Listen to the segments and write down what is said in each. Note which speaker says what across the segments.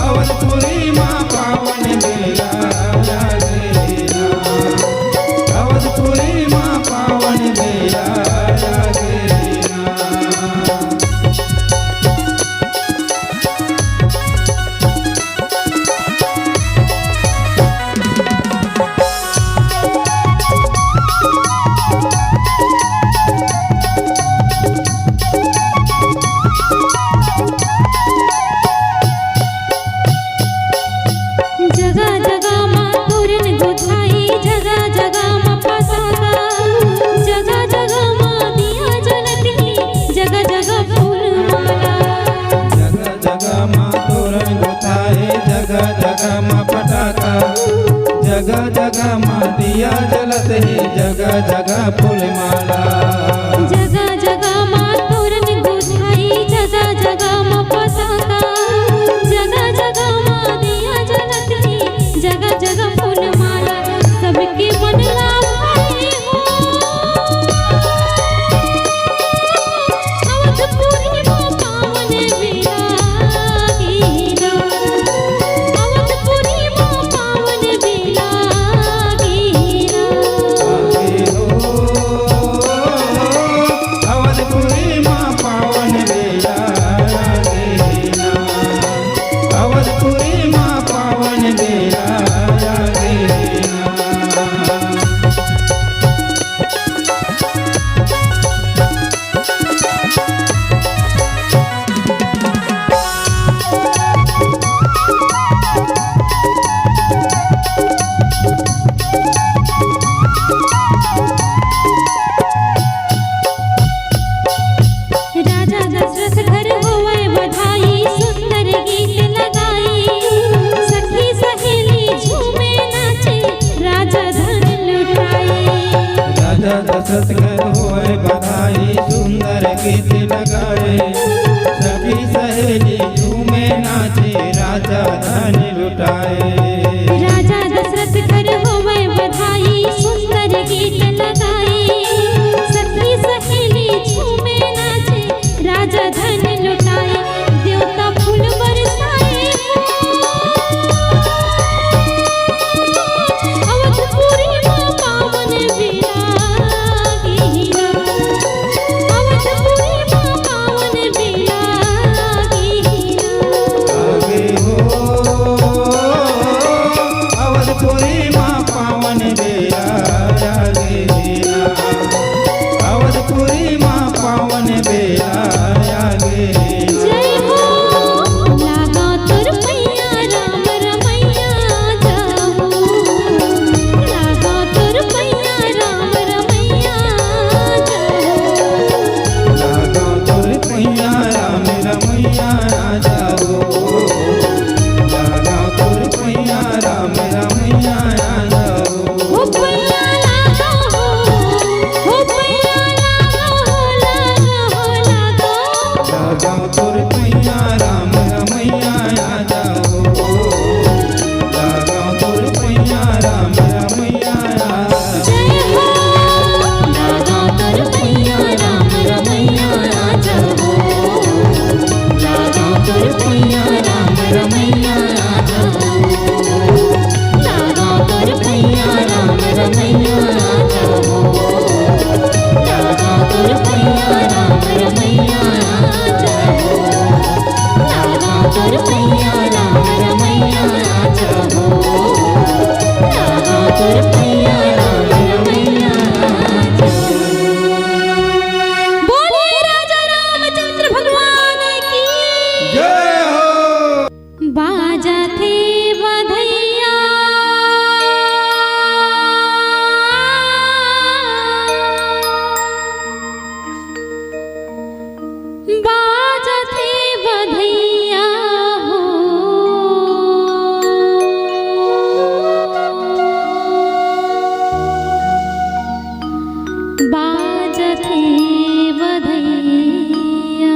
Speaker 1: अवधपुरी माँ पावन बेला लागेला, अवधपुरी माँ पावन बेला लागेला।
Speaker 2: जगह जगह माँ तोरण गोथाई, जगह जगह माँ पताका, जगह जगह माँ दिया जलती, जगह जगह फूल माला।
Speaker 1: जगह जगह माँ तोरण गोथाए, जगह जगह माँ पटाखा, जगह जगह माँ दिया जलत है, जगह जगह फूल माला।
Speaker 2: जगह जगह माँ तोरण गोथाई, जगह जगह माँ पताका, जगह जगह माँ दिया जलती, जगह जगह फूल माला। सबके मन लाभाए हो, अवधपुरी माँ पावन बेला लागेला, अवधपुरी माँ पावन बेला लागेला।
Speaker 1: आगे हो अवधपुरी माँ पावन बेला लागेला, अवधपुरी माँ पावन बेला लागेला।
Speaker 2: राजा दशरथ घर होवे बधाई, सुंदर गीत लगाई, सखी सहेली झूमे नाचे, राजा धन लुटाई।
Speaker 1: राजा दशरथ घर होए बधाई, सुंदर गीत लगाए, सखी सहेली झूमे नाचे, राजा धन लुटाए।
Speaker 2: राजा दशरथ घर होवे बधाई, सुंदर गीत लगाई, सखी सहेली झूमे नाचे, राजा धन लुटाए। देवता फूल बरसाए हो, अवधपुरी माँ पावन बेला लागेला, अवधपुरी माँ पावन बेला लागेला।
Speaker 1: आगे हो अवधपुरी माँ पावन बेला लागेला, अवधपुरी माँ पावन बेला लागेला।
Speaker 2: जय हो लागा तुर पैया राम रमैया जाहू, लागा तुर पैया राम रमैया जाहू।
Speaker 1: लागा तोर पैया राम रमैया जाओ, लागा तोर पैया राम रमैया जाओ।
Speaker 2: हो पैया लागा हो पैया लागा हो, लागा हो लागा।
Speaker 1: लागा तोर पैया राम रमैया जाओ, लागा तोर पैया राम रमैया जाओ।
Speaker 2: जय हो लागा तुर पैया राम रमैया जाहू, लागा तुर पैया राम रमैया जाहू, लागा तुर पैया राम रमैया जाहू, लागा तुर पैया राम रमैया जाहू, लागा तुर पैया राम रमैया जाहू, लागा तुर पैया राम रमैया जाहू। बोलिए राजा रामचंद्र भगवान की।
Speaker 1: जय हो।
Speaker 2: बाजा थे बधैया, बाजा थे बधैया हो, बाजा थे बधैया।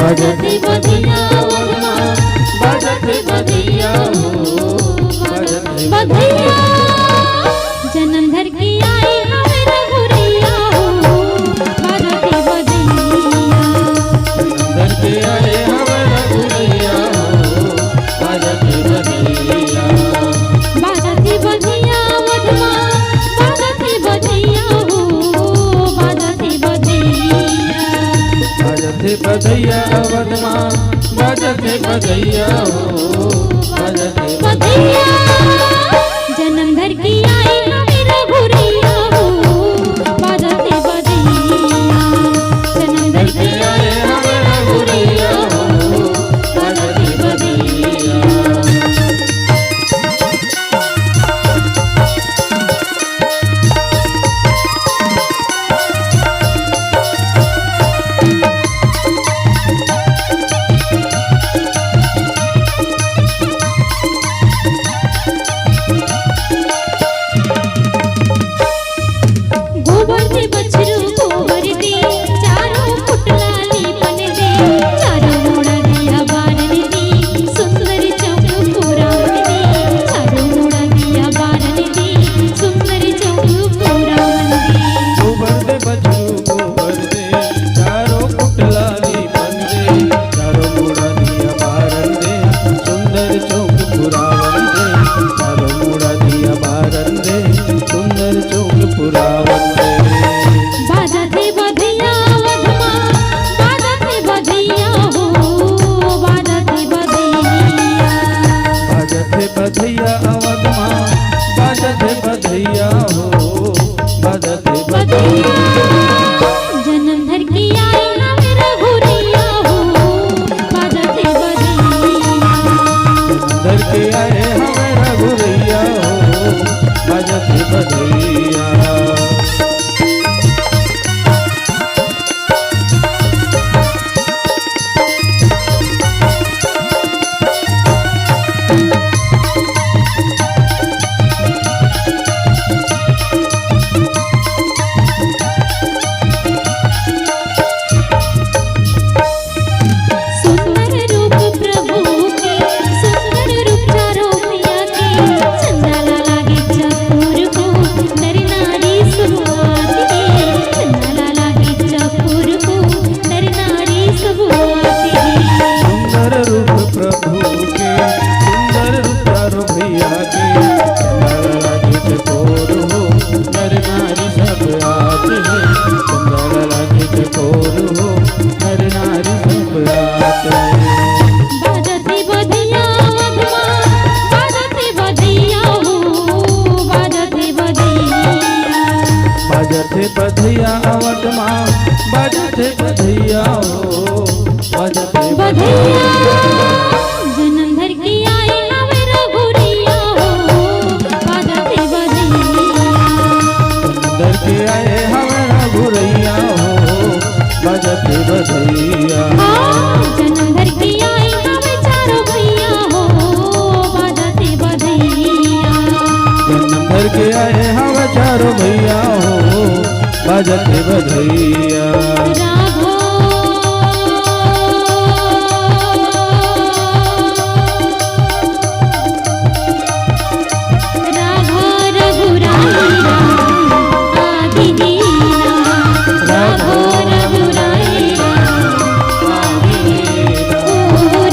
Speaker 2: बजते बधिया वदमा
Speaker 1: बजते बधिया हो बजते
Speaker 2: बधिया जन्म धर की आई हमें रघुरैया हो बजते बधिया
Speaker 1: अंदर के आए हवे रघुरैया हो बजते बधिया
Speaker 2: बजते बधिया वदमा बजते बधिया हो बजते बधिया
Speaker 1: बजते बधिया अवधमा बजते बधिया हो बजते
Speaker 2: बधिया जन्म धर की आई हमें रघुरैया हो बजते बधिया जन्म धर की
Speaker 1: आए हवे रघुरैया हो बजते बधिया
Speaker 2: गोबर दे बछरू गोबर दे चारों फुटलाली बन दे चारों मोड़ा दिया बारन दे सुंदर चौक पूरा बन दे चारों मोड़ा दिया बारन दे सुंदर चौक पूरा बन दे
Speaker 1: गोबर दे बछरू गोबर दे चारों कुटलाली बन दे चारों मुड़ा दिया बारन दे सुंदर चौक पुरावन दे चारों मुड़ा दिया बारन दे सुंदर चौक पुरावन दे
Speaker 2: बाजते बधिया वदमा बाजते बधिया हो बाजते बधिया
Speaker 1: बजते बधिया अवधमा बजते बधिया हो बजते
Speaker 2: बधिया जन्म धर की आई हमें रघुरैया हो बाजते बधिया
Speaker 1: अंदर के आए हमें रघुरैया हो बजते बधिया
Speaker 2: सुंदर रूप प्रभु के सुंदर रूप चारों मैया के चंदाला लागे चकोर को नर नारी सुहात के चंदाला लागे चकोर को नर नारी सुहात के
Speaker 1: सुंदर रूप प्रभु के सुंदर रूप चारों भैया के सुंदर लागे चकोर हो नर नारी सब आते हैं सुंदर लागे चकोर हो नर नारी सब आते हैं
Speaker 2: बाजते बधिया वदमा बाजते बधिया हो बाजते बधिया
Speaker 1: बजते बधिया अवधमा बजते बधिया हो बजते
Speaker 2: बधिया जन्म धर की आई हमें रघुरैया हो बाजते बधिया
Speaker 1: अंदर के आए हमें रघुरैया हो बजते बधिया
Speaker 2: जन्म धर की आई हमें चारों भैया हो बाजते बधिया
Speaker 1: जन्म भर के आए हम चारों भैया हो बजते बधैया
Speaker 2: राघो राघो रघुराई राम आदि दीना राघो रघुराई राम आदि दीना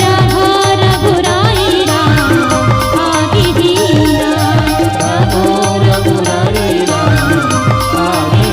Speaker 2: राघो रघुराई राम आदि दीना
Speaker 1: राघो रघुराई राम आगे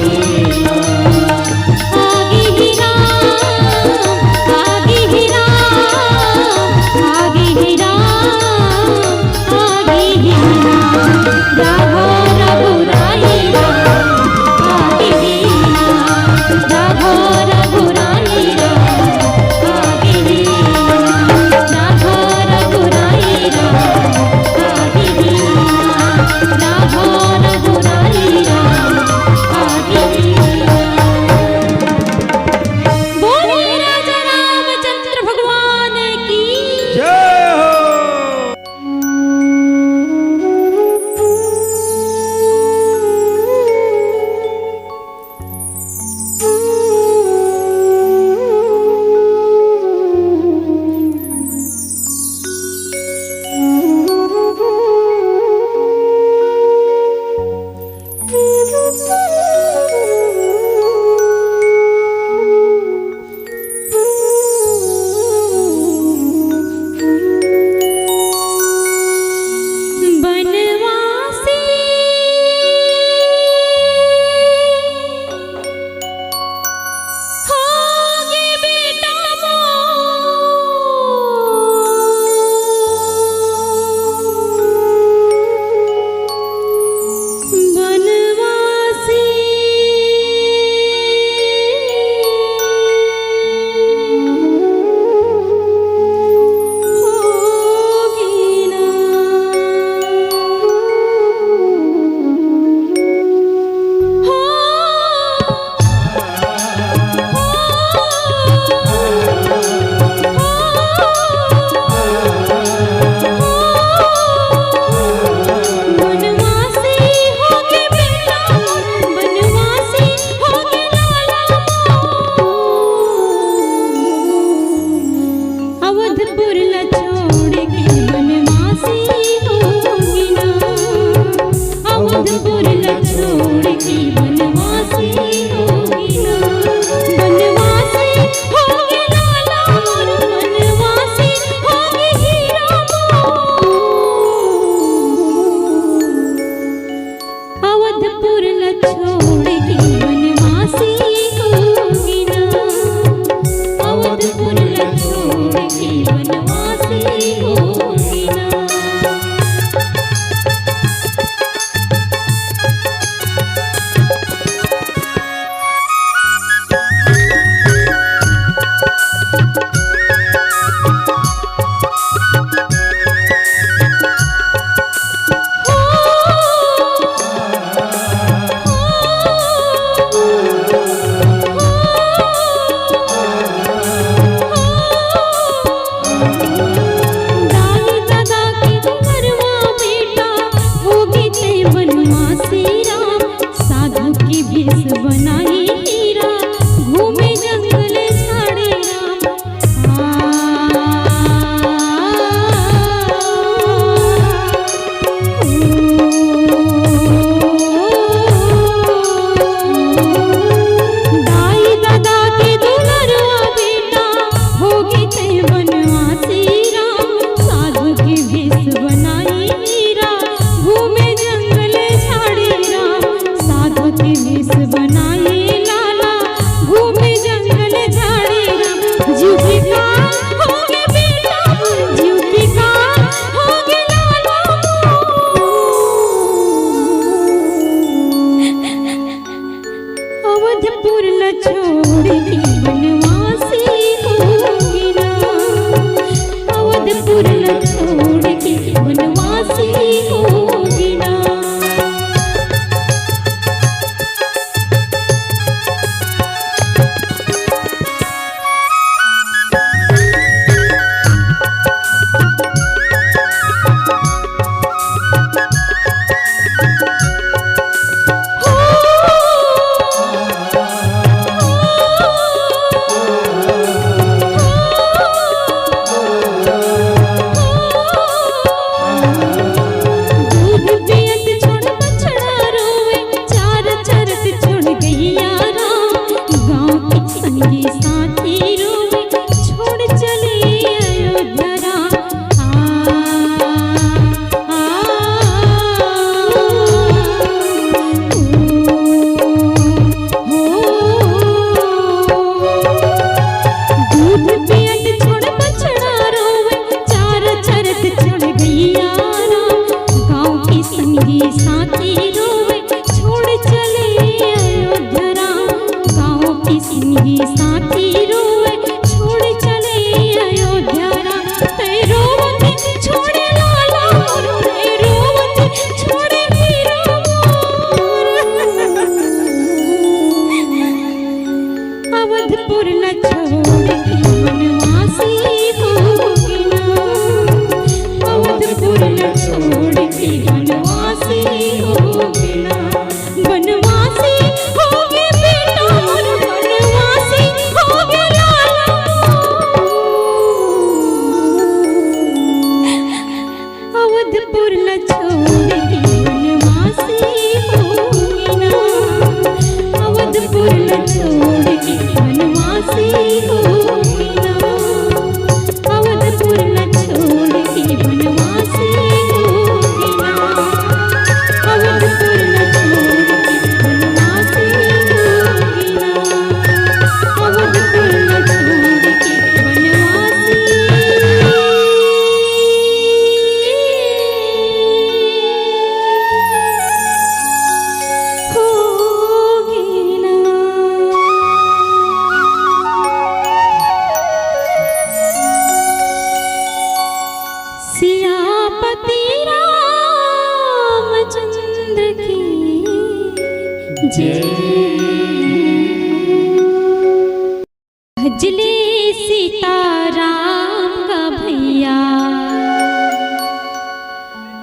Speaker 2: भजले सीताराम का भैया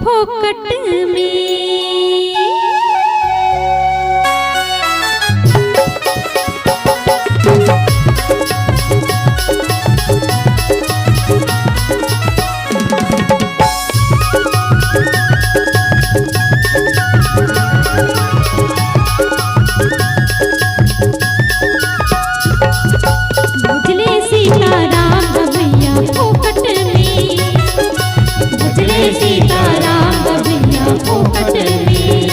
Speaker 2: फोकट में भजले सीताराम का भैया फोकट में भजले सीताराम का भैया फोकट में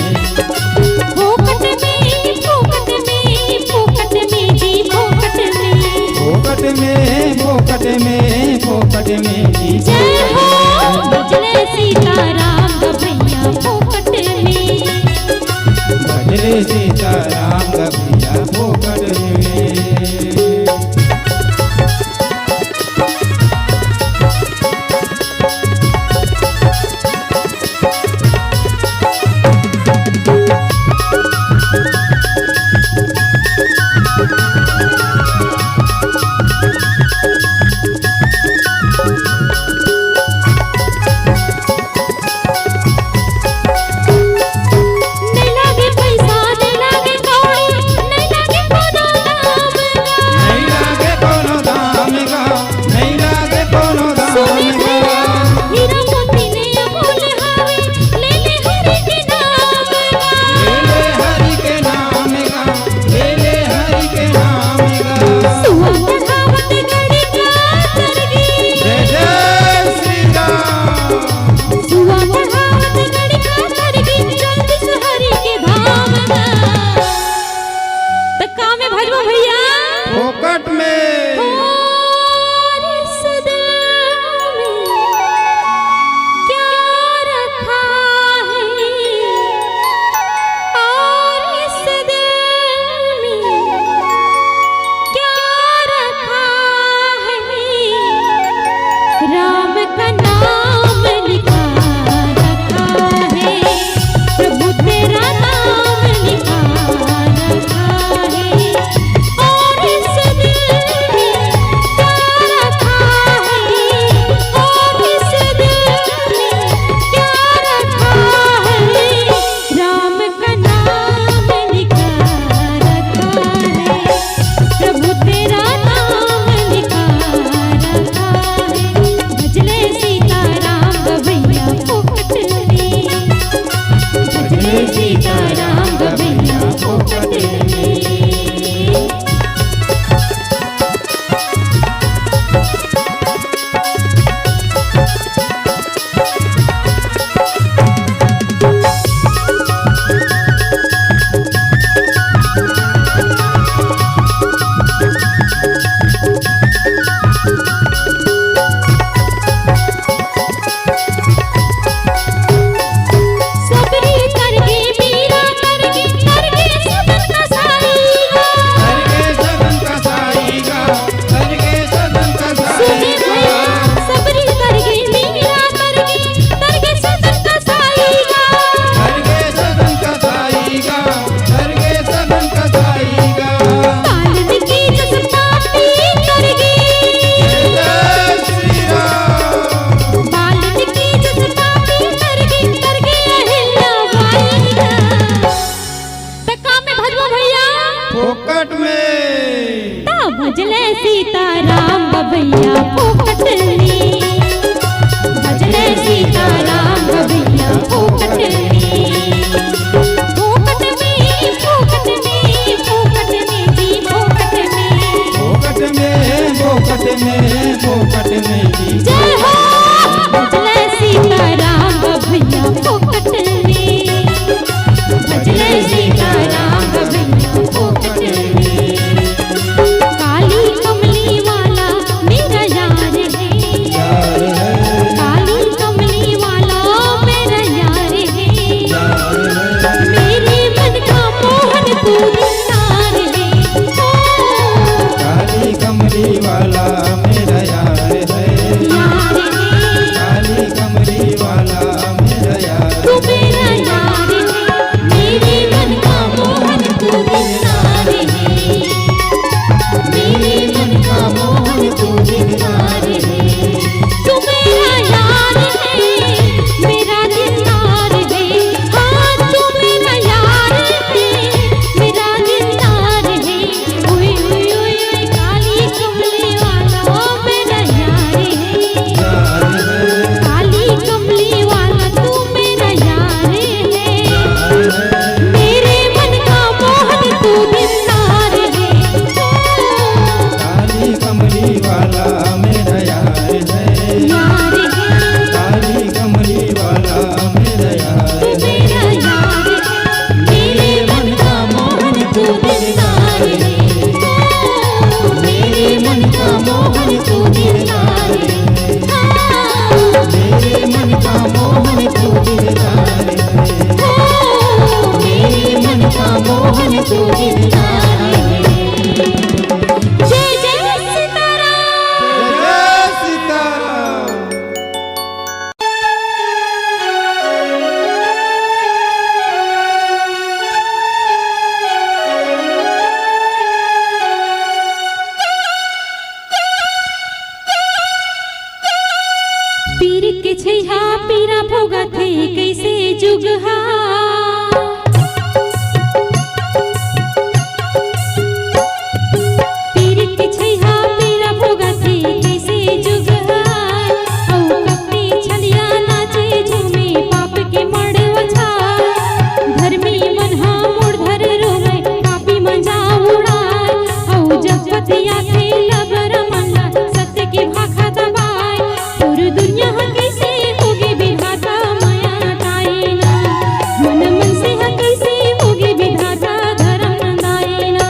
Speaker 2: फोकट में फोकट में फोकट में जी फोकट में
Speaker 1: फोकट में फोकट में फोकट में जी
Speaker 2: जय हो भजले सीताराम का भैया फोकट में
Speaker 1: भजले सीताराम का भैया फोकट में
Speaker 2: पीर के छैहा पीरा भोगा थे कैसे जुगहा पीर के छैहा पीरा भोगा थे कैसे जुगहा औ कपटी छलिया नाचे झूमे पाप के मड़वा छा धर्मी मनहा मुड़धर रोवे पापी मंजा उड़ाए औ जगपतिया थे लबर मनला सत्य की भाखा दबाए पूरी दुनिया कैसे होगी विधाता माया ताईना मन मन से कैसे होगी विधाता धर्म नंदाईना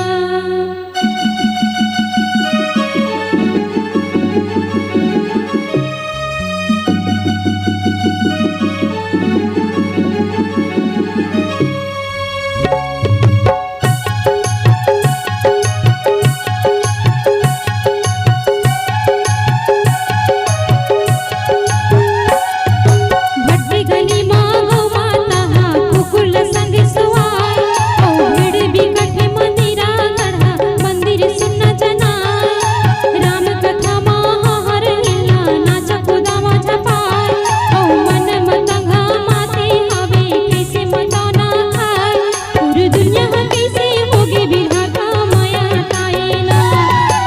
Speaker 2: भट्टी गली मांगो माता हा कुकुल संग सुआय औ भीड़ बिकटे मंदिरा गढ़ा मंदिर सुनना जनाय राम कथा महा हर लीला नाच खुदावा छपाय औ मन मतंगा माते आवे कैसे मताना खाय पूरी दुनिया कैसे होगी विधाता माया ताईना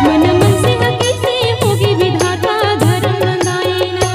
Speaker 2: मन मन से कैसे होगी विधाता धर्म नंदाईना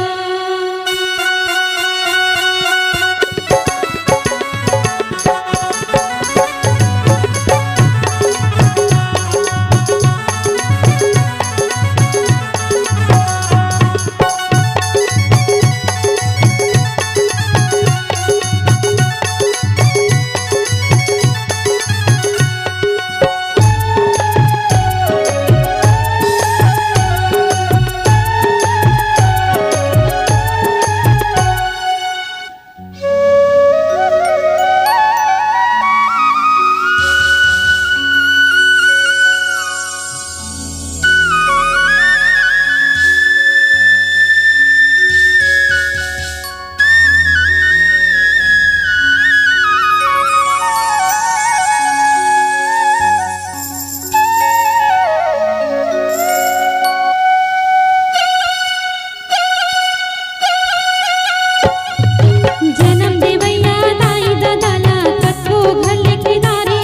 Speaker 2: जन्म देवैया दाई ददाला कथो घल खिदारी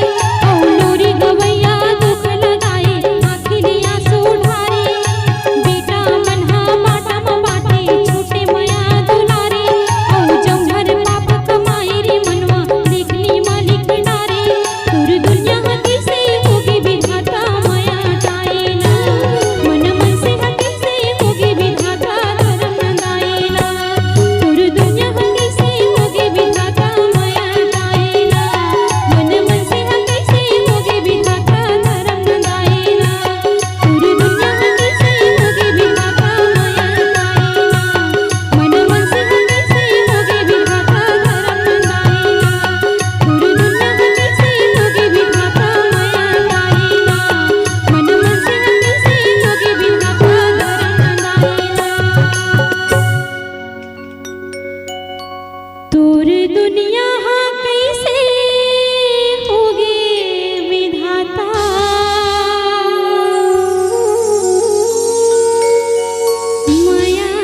Speaker 2: औ लोरी गवैया दुख लगाए आखिलिया सुधारी बेटा मनहा बाटा म बाटे छूटे मया दुलारी औ जौहर पाप कमाई रे मनवा देखली मालिक नारी पूरी दुनिया कैसे होगी विधाता माया ताईना मन मन से कैसे होगी विधाता धर्म नंदाईना पूरी दुनिया कैसे होगी विधाता माया ताईना मन मन से कैसे होगी विधाता धर्म नंदाईना पूरी दुनिया कैसे होगी विधाता माया ताईना मन मन से कैसे होगी विधाता धर्म नंदाईना पूरी दुनिया कैसे होगी विधाता माया ताईना मन मन से कैसे होगी विधाता धर्म नंदाईना तोर दुनिया कैसे होगी विधाता माया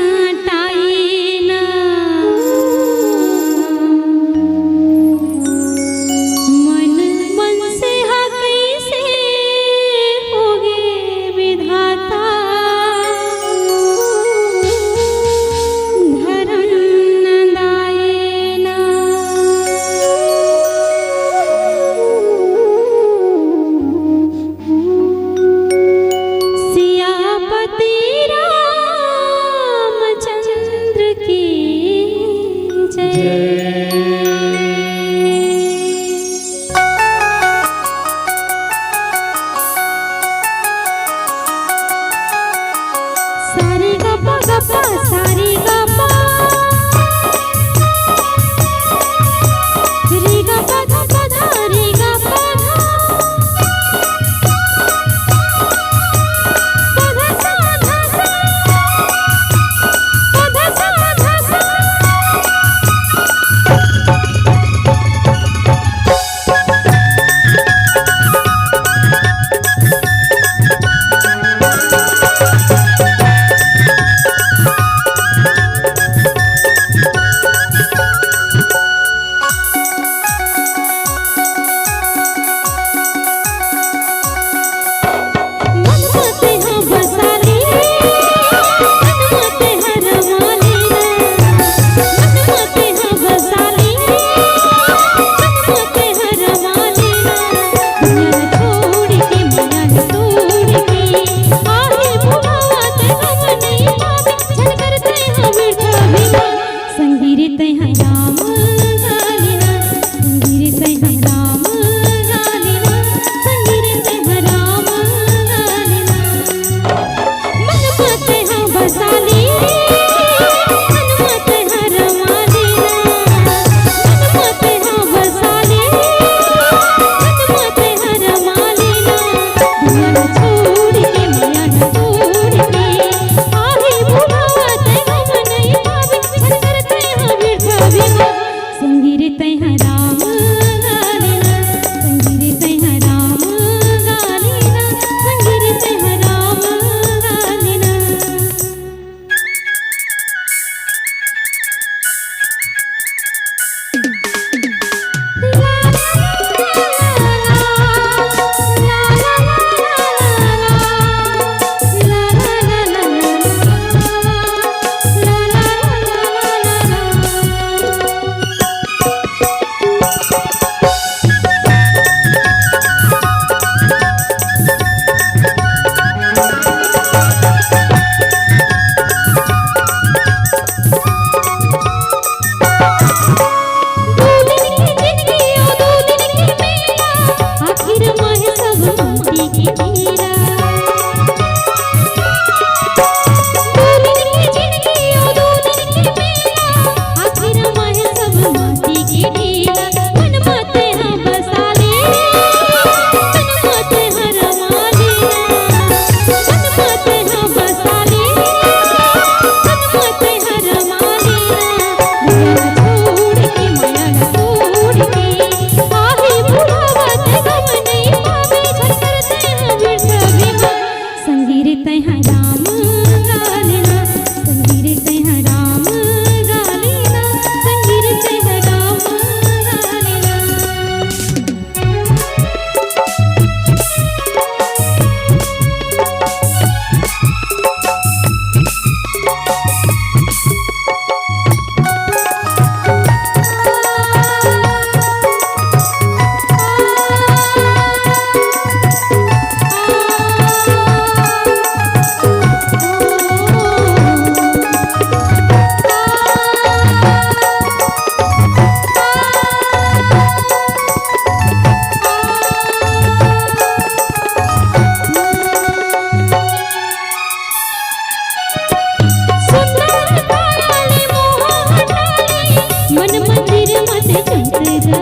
Speaker 2: ताईना मन मन से कैसे होगी विधाता धर्म नंदाईना सियापति रामचंद्र की जय। सारे गप्पा गप्पा सारे गप्पा रे गप्पा धप्पा धा रे गप्पा धा पधा सा धा सा पधा सा धा सा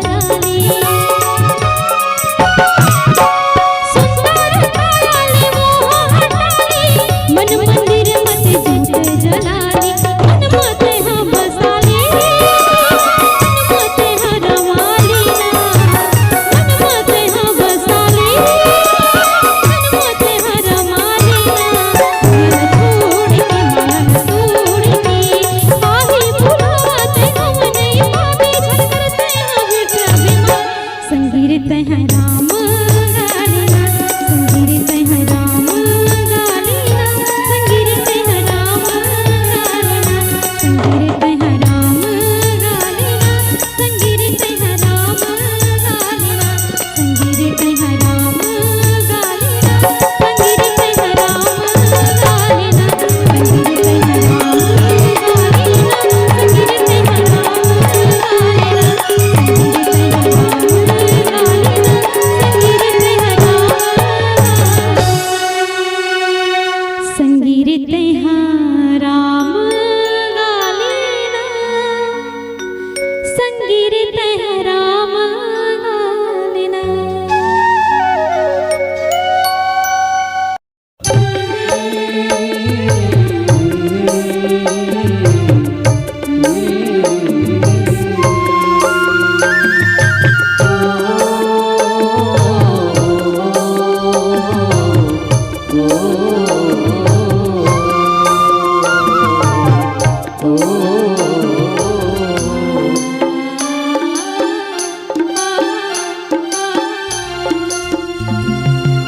Speaker 2: कराली सुंदर कराली मोह हटाली मन मंदिर मत जूट जलाली मन मत हम बसाली मन मत रमाली मन मत हम बसाली मन मत रमाली मन छोड़ के आही बुलाते हम नहीं पावे झलकते हैं बेटा बीमार संगीत है राम गालिना संगीत है राम गालिना संगीत है राम गालिना संगीत है राम गालिना संगीत है राम गालिना संगीत है राम गालिना संगीत है राम गालिना संगीत है राम गालिना संगीत है राम गालिना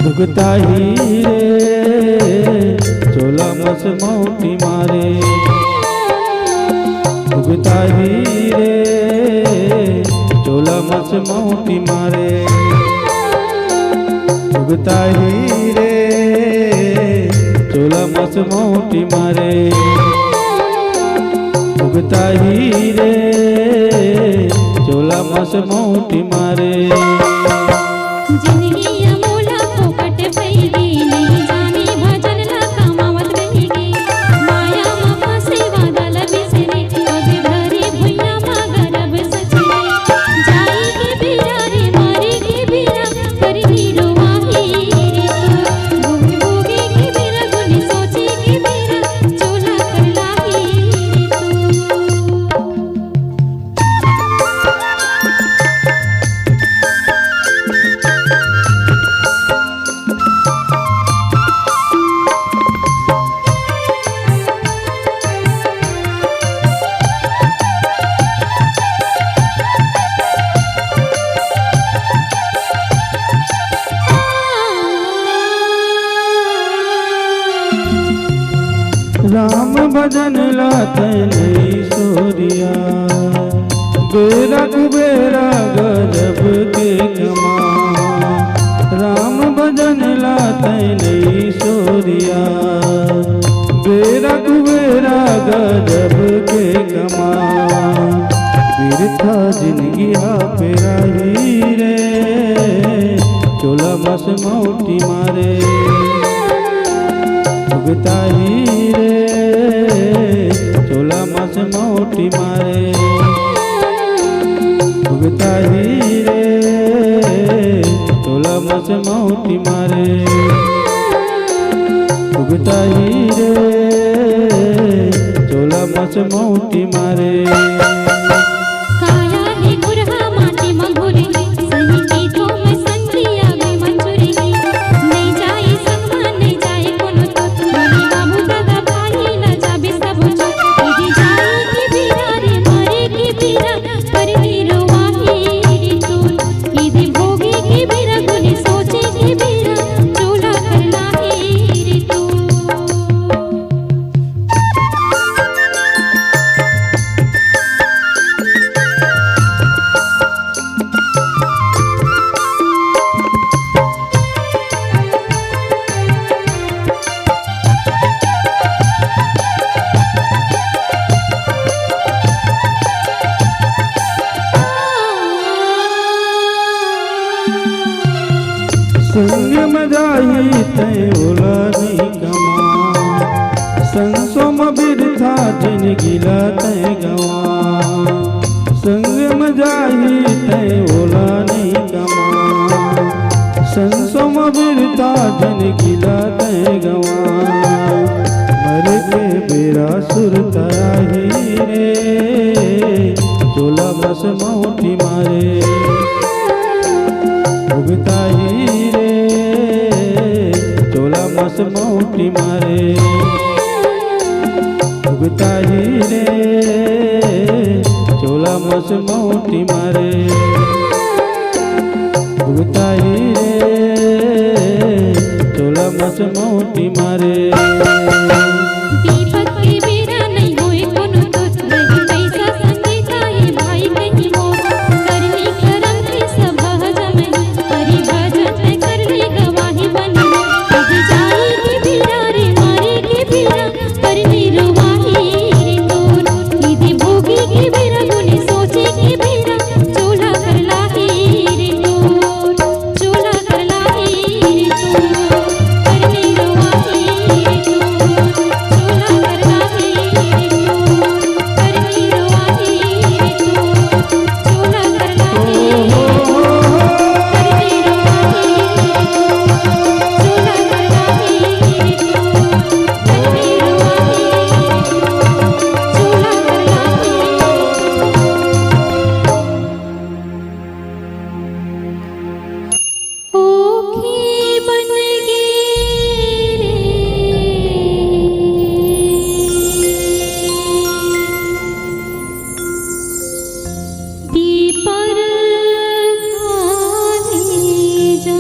Speaker 1: दुगता ही रे चोला मस मोती मारे दुगता ही रे चोला मस मोती मारे दुगता ही रे चोला मस मोती मारे दुगता ही रे चोला मस मोती मारे
Speaker 2: जिंदगी अमूला फोकट भईगी नहीं जानी भजन ला कमावत रहीगी माया में फंसे वादल बिसरे अभी भरे भुइया मगरब सचरे जाई के बीरा रे मारे के बीरा करनी रोवाही रे भोगे भोगे के बीरा गुनी सोचे के बीरा चोला कर लाही
Speaker 1: राम भजन लाते नहीं सोरिया बेरा कुबेरा गजब के कमा राम भजन लाते नहीं सोरिया बेरा कुबेरा गजब के कमा बिरथा जिंदगी पेरा ही रे चोला मस मोटी मारे भुगता ही रे चोला मस मोटी मारे भुगता ही रे चोला मस मोटी मारे भुगता ही रे चोला मस मोटी मारे
Speaker 2: काया है गुरहा माटी मंगुरी सही गीतों में संगरिया में मंजूरी नहीं जाए संगमा नहीं जाए कोनो तो बोली बाबू दादा भाई न जाबे सब जो इदी जाए की बीरा रे मारे की बीरा पर हीरो वाही रे तू इदी भोगे की बीरा गुनी सोचे की बीरा चोला कर लाही रे तू
Speaker 1: संग मजाही तय ओला नहीं कमा संसो म बिरथा जिनगी ला तय गवा संग जाही तय ओला नहीं कमा संसम वीरता जन गिला तय गवा मर के बेरा सुरताही रे चोला बस मोटी मारे उगताही रे चोला बस मोटी मारे उगताही रे चोला बस मोटी मारे उगताही रे चोला बस मोटी मारे
Speaker 2: दीपक के बेरा नहीं होए कोनो दोस्त नहीं पैसा संगे चाहे भाई कहीं मोर करनी करम की सभा जमनी करी भजन कर ले गवाही बनी आज जाई के बेरा रे मारे के बेरा करनी रुवाही रे तोर दीदी भोगी के बेरा गुने सोचे के बेरा चोला कर लाही रे तोर चोला कर लाही रे तोर करनी रुवाही रे तोर चोला कर लाही रे तोर करनी रुवाही रे तोर चोला कर लाही रे तोर करनी रुवाही चोला कर लाही रे तोर करनी रुवाही चोला कर लाही ओखी बन गे रे पीपर खाने जा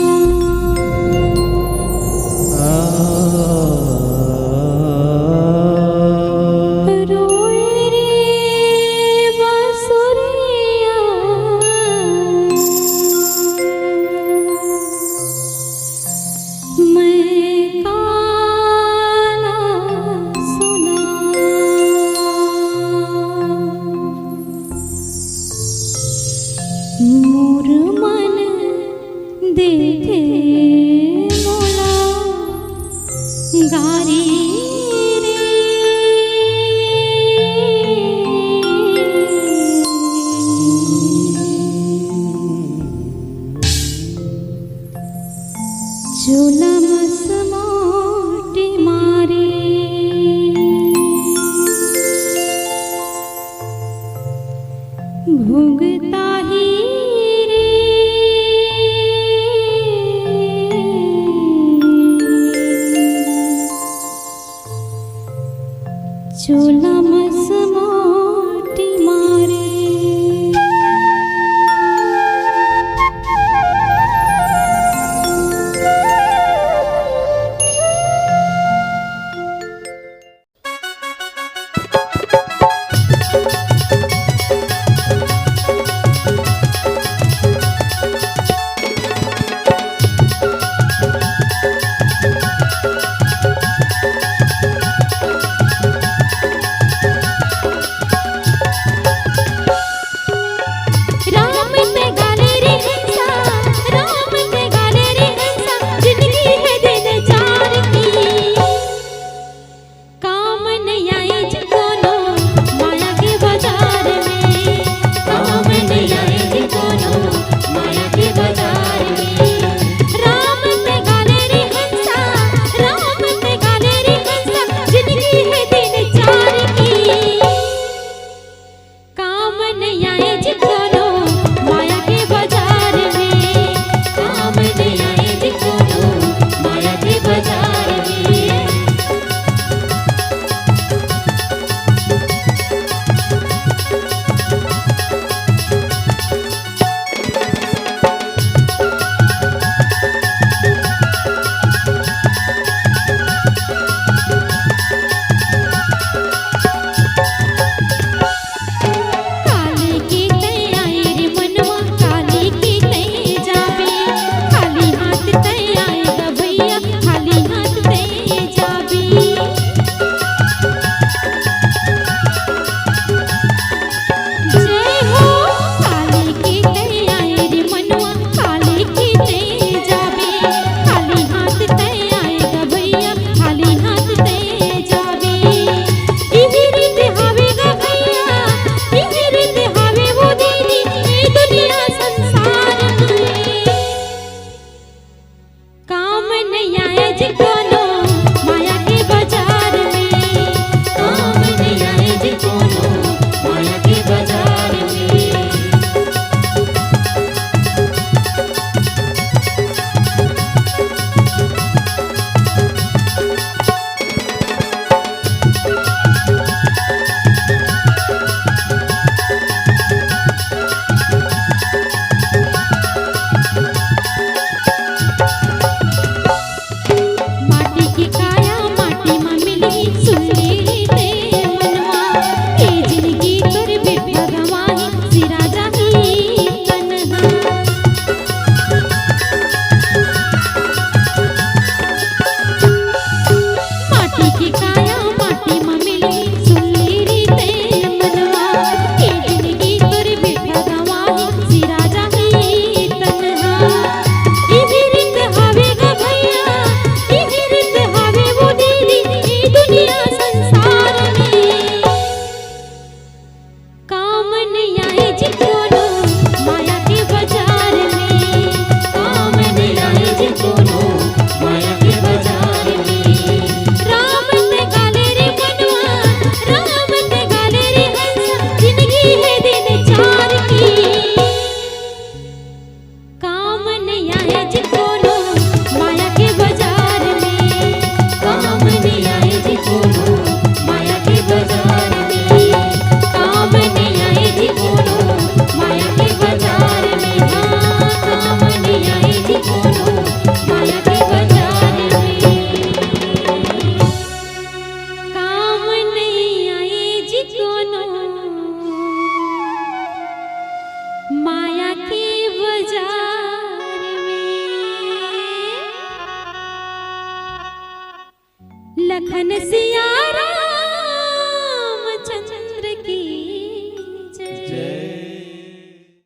Speaker 2: रोए रे बांसुरिया मैं काना सुना मोर मन देखे मोला गारी चोला मस मोटी मारे भुगता ही रे चोला मस मोटी मारे लखन सिया राम